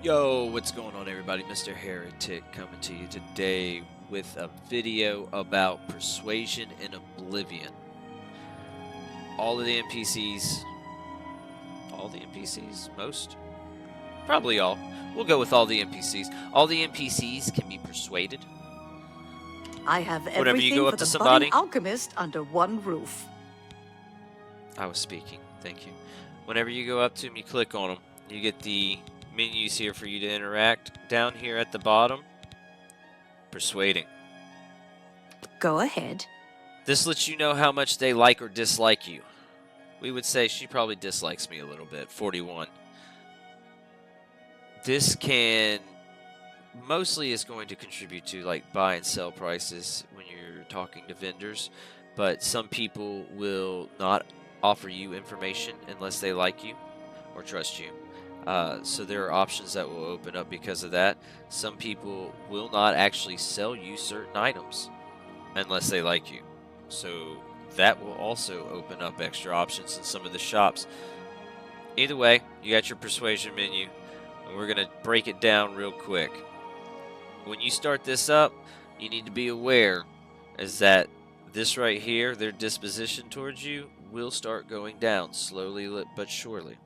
Yo, what's going on everybody? MrHereticC coming to you today with a video about Persuasion in Oblivion. All of the NPCs, most? Probably all. We'll go with all the NPCs. All the NPCs can be persuaded. I have Whenever you everything go up for to the somebody, budding alchemist under one roof. I was speaking, thank you. Whenever you go up to them, you click on them. You get the menus here for you to interact. Down here at the bottom, persuading. Go ahead. This lets you know how much they like or dislike you. We would say she probably dislikes me a little bit, 41. This mostly is going to contribute to like buy and sell prices when you're talking to vendors, but some people will not offer you information unless they like you or trust you. So there are options that will open up because of that. Some people will not actually sell you certain items unless they like you. So that will also open up extra options in some of the shops. Either way, you got your persuasion menu, and we're going to break it down real quick. When you start this up, you need to be aware is that this right here, their disposition towards you, will start going down slowly but surely.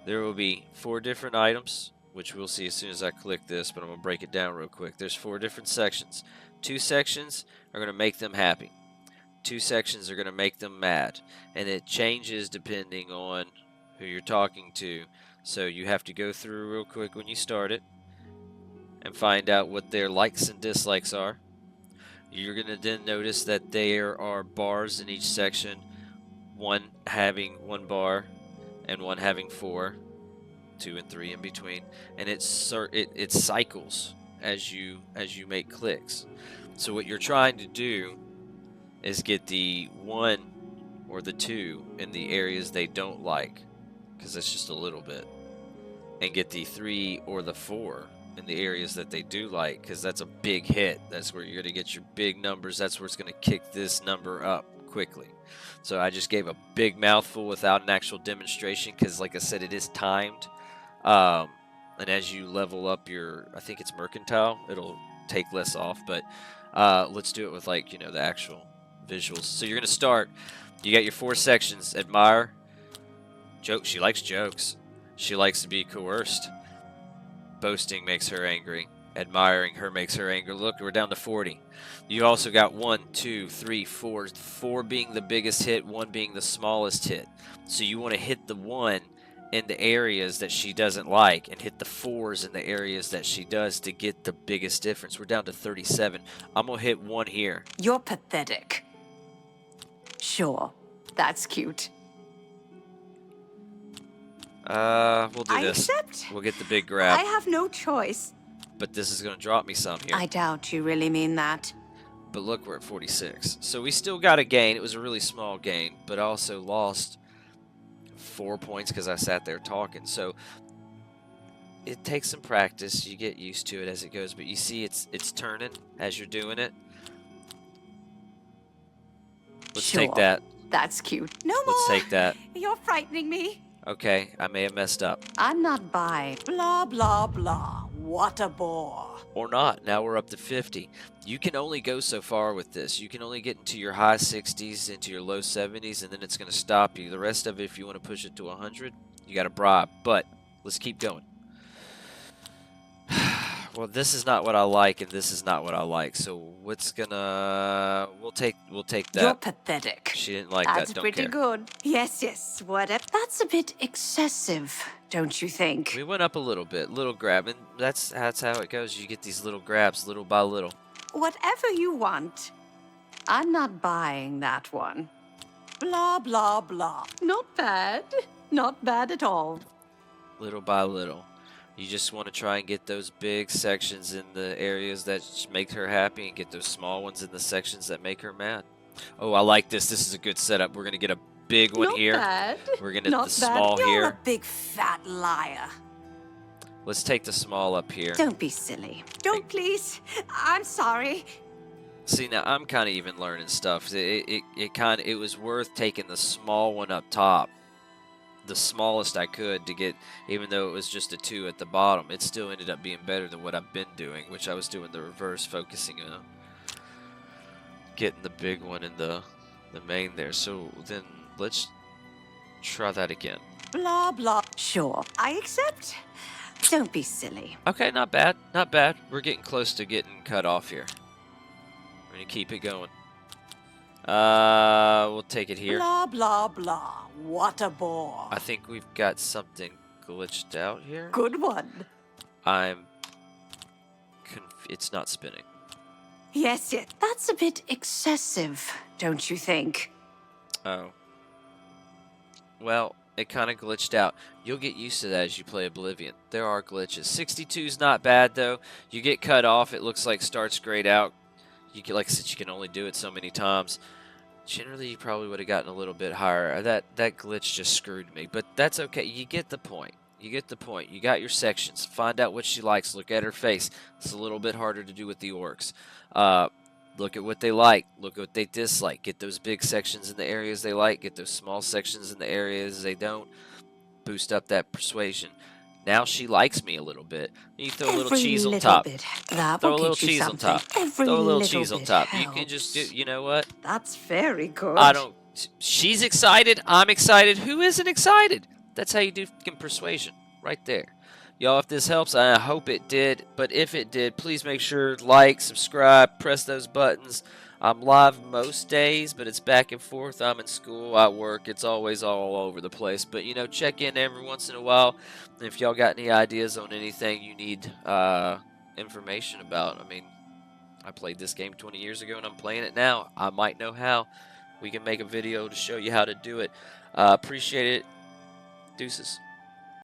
There will be 4 different items, which we'll see as soon as I click this, but I'm going to break it down real quick. There's 4 different sections. 2 sections are going to make them happy. 2 sections are going to make them mad. And it changes depending on who you're talking to. So you have to go through real quick when you start it and find out what their likes and dislikes are. You're going to then notice that there are bars in each section, one having 1 bar and one having 4, 2 and 3 in between, and it cycles as you make clicks. So what you're trying to do is get the 1 or the 2 in the areas they don't like, because that's just a little bit, and get the 3 or the 4 in the areas that they do like, because that's a big hit. That's where you're going to get your big numbers. That's where it's going to kick this number up quickly. So I just gave a big mouthful without an actual demonstration because, like I said, it is timed. And as you level up your, I think it's mercantile, it'll take less off. But let's do it with, like, the actual visuals. So you're going to start. You got your 4 sections. Admire. Joke. She likes jokes. She likes to be coerced. Boasting makes her angry. Admiring her makes her angry. Look, we're down to 40. You also got 1, 2, 3, 4. 4 being the biggest hit, 1 being the smallest hit. So you want to hit the 1 in the areas that she doesn't like and hit the 4s in the areas that she does to get the biggest difference. We're down to 37. I'm going to hit 1 here. You're pathetic. Sure, that's cute. We'll do this. Accept. We'll get the big grab. I have no choice. But this is going to drop me some here. I doubt you really mean that. But look, we're at 46. So we still got a gain. It was a really small gain, but I also lost 4 points because I sat there talking. So it takes some practice. You get used to it as it goes. But you see it's turning as you're doing it. Let's Sure, take that. That's cute. No more. Let's take that. You're frightening me. Okay, I may have messed up. I'm not buying. Blah, blah, blah. What a bore. Or not. Now we're up to 50. You can only go so far with this. You can only get into your high 60s, into your low 70s, and then it's going to stop you. The rest of it, if you want to push it to 100, you got to bribe. But let's keep going. Well, this is not what I like, and this is not what I like. So what's gonna? We'll take that. You're pathetic. She didn't like That's that. Don't pretty care. good. Yes, whatever. That's a bit excessive, don't you think? We went up a little bit, little grab, and that's how it goes. You get these little grabs, little by little. Whatever you want. I'm not buying that one. Blah, blah, blah. Not bad. Not bad at all. Little by little. You just want to try and get those big sections in the areas that make her happy and get those small ones in the sections that make her mad. Oh, I like this. This is a good setup. We're going to get a big one Not here. Bad. We're going to Not get the bad. small You're here. a big fat liar. Let's take the small up here. Don't be silly. Don't, please. I'm sorry. See, now I'm kind of even learning stuff. It was worth taking the small one up top the smallest I could to get, even though it was just a 2 at the bottom, it still ended up being better than what I've been doing, which I was doing the reverse, focusing on getting the big one in the main there. So then let's try that again. Blah, blah. Sure, I accept. Don't be silly. Okay, not bad, not bad. We're getting close to getting cut off here. We're gonna keep it going. We'll take it here. Blah, blah, blah. What a bore. I think we've got something glitched out here. Good one. It's not spinning. Yes, yes. That's a bit excessive, don't you think? Oh. Well, it kind of glitched out. You'll get used to that as you play Oblivion. There are glitches. 62's not bad, though. You get cut off, it looks like starts grayed out. You can, like I said, you can only do it so many times. Generally, you probably would have gotten a little bit higher. That glitch just screwed me, but that's okay. You get the point. You get the point. You got your sections. Find out what she likes. Look at her face. It's a little bit harder to do with the orcs. Look at what they like. Look at what they dislike. Get those big sections in the areas they like. Get those small sections in the areas they don't. Boost up that persuasion. Now she likes me a little bit. You throw a little cheese on top. Throw a little cheese on top. Throw a little cheese on top. You can just do, you know what? That's very good. She's excited. I'm excited. Who isn't excited? That's how you do fucking persuasion. Right there. Y'all, if this helps, I hope it did. But if it did, please make sure like, subscribe, press those buttons. I'm live most days, but it's back and forth. I'm in school, I work. It's always all over the place. But, you know, check in every once in a while. If y'all got any ideas on anything you need information about. I mean, I played this game 20 years ago, and I'm playing it now. I might know how. We can make a video to show you how to do it. Appreciate it. Deuces.